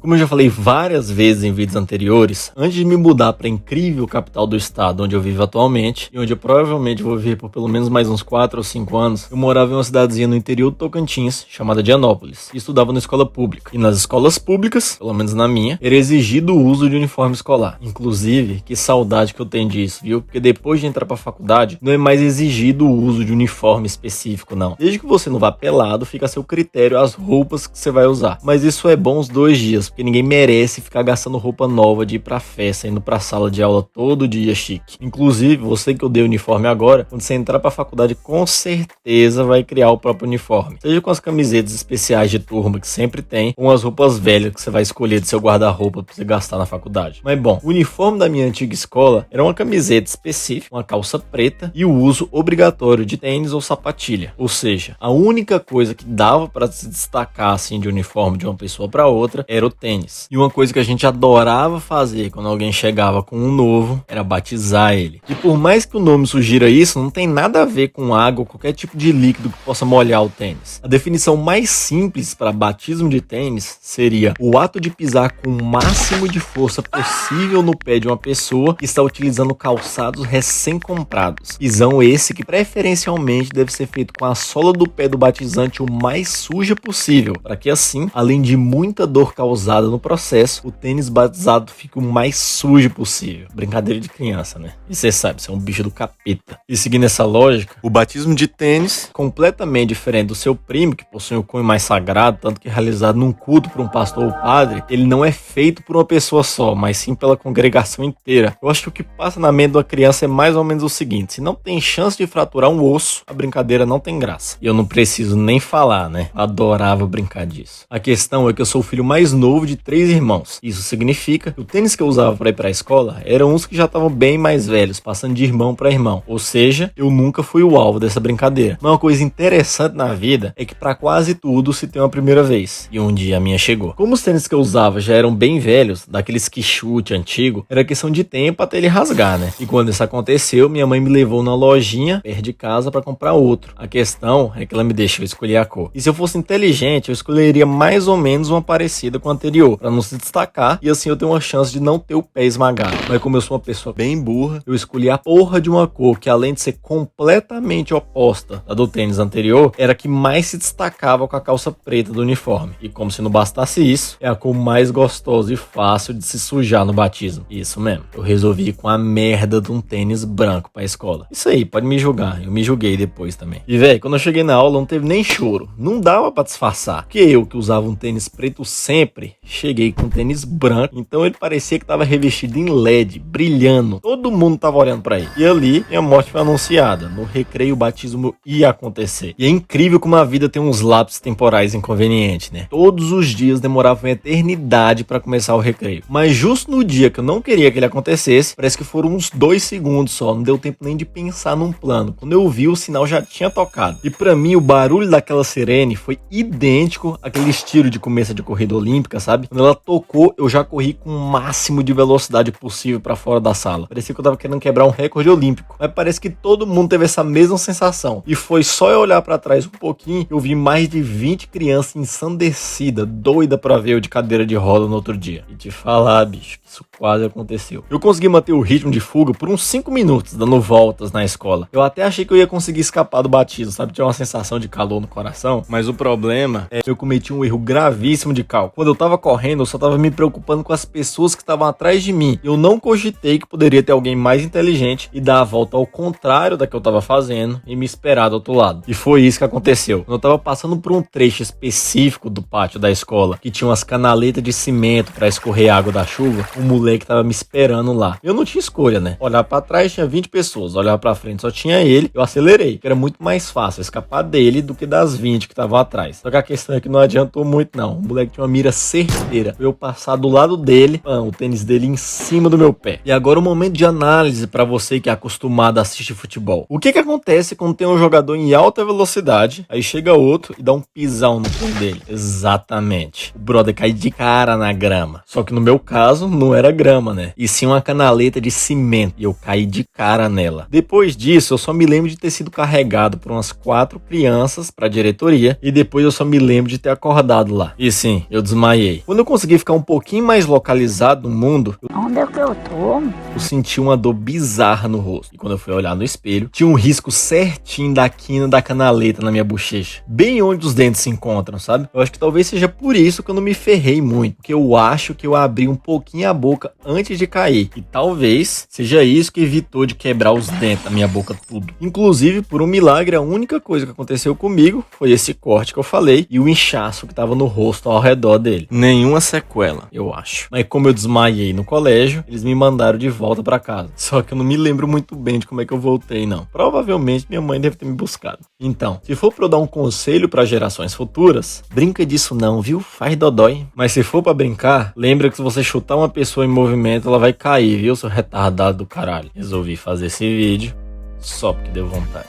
Como eu já falei várias vezes em vídeos anteriores, antes de me mudar para a incrível capital do estado onde eu vivo atualmente, e onde eu provavelmente vou viver por pelo menos mais uns 4 ou 5 anos, eu morava em uma cidadezinha no interior do Tocantins, chamada Dianópolis, e estudava na escola pública. E nas escolas públicas, pelo menos na minha, era exigido o uso de uniforme escolar. Inclusive, que saudade que eu tenho disso, viu? Porque depois de entrar pra faculdade, não é mais exigido o uso de uniforme específico, não. Desde que você não vá pelado, fica a seu critério as roupas que você vai usar. Mas isso é bom uns 2 dias, porque ninguém merece ficar gastando roupa nova de ir pra festa, indo pra sala de aula todo dia chique. Inclusive, você que odeia uniforme agora, quando você entrar pra faculdade, com certeza vai criar o próprio uniforme. Seja com as camisetas especiais de turma que sempre tem, ou as roupas velhas que você vai escolher de seu guarda-roupa pra você gastar na faculdade. Mas bom, o uniforme da minha antiga escola era uma camiseta específica, uma calça preta e o uso obrigatório de tênis ou sapatilha. Ou seja, a única coisa que dava pra se destacar assim de uniforme de uma pessoa pra outra era o tênis. E uma coisa que a gente adorava fazer quando alguém chegava com um novo era batizar ele. E por mais que o nome sugira isso, não tem nada a ver com água ou qualquer tipo de líquido que possa molhar o tênis. A definição mais simples para batismo de tênis seria o ato de pisar com o máximo de força possível no pé de uma pessoa que está utilizando calçados recém-comprados. Pisão esse que preferencialmente deve ser feito com a sola do pé do batizante o mais suja possível, para que assim, além de muita dor causada no processo, o tênis batizado fique o mais sujo possível. Brincadeira de criança, né? E você sabe, você é um bicho do capeta. E seguindo essa lógica, o batismo de tênis, completamente diferente do seu primo, que possui o cunho mais sagrado, tanto que é realizado num culto por um pastor ou padre, ele não é feito por uma pessoa só, mas sim pela congregação inteira. Eu acho que o que passa na mente da criança é mais ou menos o seguinte: se não tem chance de fraturar um osso, a brincadeira não tem graça. E eu não preciso nem falar, né? Adorava brincar disso. A questão é que eu sou o filho mais novo de 3 irmãos. Isso significa que o tênis que eu usava para ir para a escola eram uns que já estavam bem mais velhos, passando de irmão para irmão. Ou seja, eu nunca fui o alvo dessa brincadeira. Mas uma coisa interessante na vida é que para quase tudo se tem uma primeira vez. E um dia a minha chegou. Como os tênis que eu usava já eram bem velhos, daqueles que chute antigo, era questão de tempo até ele rasgar, né? E quando isso aconteceu, minha mãe me levou na lojinha perto de casa para comprar outro. A questão é que ela me deixou escolher a cor. E se eu fosse inteligente, eu escolheria mais ou menos uma parecida com a anterior, para não se destacar e assim eu ter uma chance de não ter o pé esmagado. Mas como eu sou uma pessoa bem burra, eu escolhi a porra de uma cor que, além de ser completamente oposta à do tênis anterior, era a que mais se destacava com a calça preta do uniforme. E como se não bastasse isso, é a cor mais gostosa e fácil de se sujar no batismo. Isso mesmo, eu resolvi ir com a merda de um tênis branco pra escola. Isso aí, pode me julgar, eu me julguei depois também. E velho, quando eu cheguei na aula não teve nem choro, não dava pra disfarçar. Porque eu, que usava um tênis preto sempre, cheguei com um tênis branco, então ele parecia que tava revestido em LED, brilhando. Todo mundo tava olhando pra ele. E ali, minha morte foi anunciada. No recreio, o batismo ia acontecer. E é incrível como a vida tem uns lapsos temporais inconvenientes, né? Todos os dias demorava uma eternidade pra começar o recreio. Mas justo no dia que eu não queria que ele acontecesse, parece que foram uns 2 segundos só. Não deu tempo nem de pensar num plano. Quando eu vi, o sinal já tinha tocado. E pra mim, o barulho daquela sirene foi idêntico àquele estilo de começo de corrida olímpica, sabe? Quando ela tocou, eu já corri com o máximo de velocidade possível pra fora da sala. Parecia que eu tava querendo quebrar um recorde olímpico. Mas parece que todo mundo teve essa mesma sensação. E foi só eu olhar pra trás um pouquinho, eu vi mais de 20 crianças ensandecidas, doida pra ver eu de cadeira de roda no outro dia. E te falar, bicho, que isso quase aconteceu. Eu consegui manter o ritmo de fuga por uns 5 minutos, dando voltas na escola. Eu até achei que eu ia conseguir escapar do batismo, sabe? Tinha uma sensação de calor no coração. Mas o problema é que eu cometi um erro gravíssimo de cálculo. Quando eu tava correndo, eu só tava me preocupando com as pessoas que estavam atrás de mim. Eu não cogitei que poderia ter alguém mais inteligente e dar a volta ao contrário da que eu tava fazendo e me esperar do outro lado. E foi isso que aconteceu. Quando eu tava passando por um trecho específico do pátio da escola, que tinha umas canaletas de cimento pra escorrer água da chuva, o moleque tava me esperando lá. Eu não tinha escolha, né? Olhar pra trás tinha 20 pessoas, olhar pra frente só tinha ele. Eu acelerei, que era muito mais fácil escapar dele do que das 20 que estavam atrás. Só que a questão é que não adiantou muito não. O moleque tinha uma mira certeira. Eu passar do lado dele, o tênis dele em cima do meu pé. E agora o momento de análise pra você que é acostumado a assistir futebol. O que acontece quando tem um jogador em alta velocidade, aí chega outro e dá um pisão no pé dele? Exatamente. O brother cai de cara na grama. Só que no meu caso, não era grama, né? E sim uma canaleta de cimento. E eu caí de cara nela. Depois disso, eu só me lembro de ter sido carregado por umas 4 crianças pra diretoria. E depois eu só me lembro de ter acordado lá. E sim, eu desmaiei. caí. Quando eu consegui ficar um pouquinho mais localizado no mundo, Onde é que eu tô? eu senti uma dor bizarra no rosto. E quando eu fui olhar no espelho, tinha um risco certinho da quina da canaleta na minha bochecha. Bem onde os dentes se encontram, sabe? Eu acho que talvez seja por isso que eu não me ferrei muito. Porque eu acho que eu abri um pouquinho a boca antes de cair. E talvez seja isso que evitou de quebrar os dentes da minha boca tudo. Inclusive, por um milagre, a única coisa que aconteceu comigo foi esse corte que eu falei e o inchaço que tava no rosto ao redor dele. Nenhuma sequela, eu acho. Mas como eu desmaiei no colégio, eles me mandaram de volta pra casa. Só que eu não me lembro muito bem de como é que eu voltei, não. Provavelmente minha mãe deve ter me buscado. Então, se for pra eu dar um conselho para gerações futuras, brinca disso não, viu? Faz dodói. Mas se for pra brincar, lembra que se você chutar uma pessoa em movimento, ela vai cair, viu, seu retardado do caralho. Resolvi fazer esse vídeo só porque deu vontade.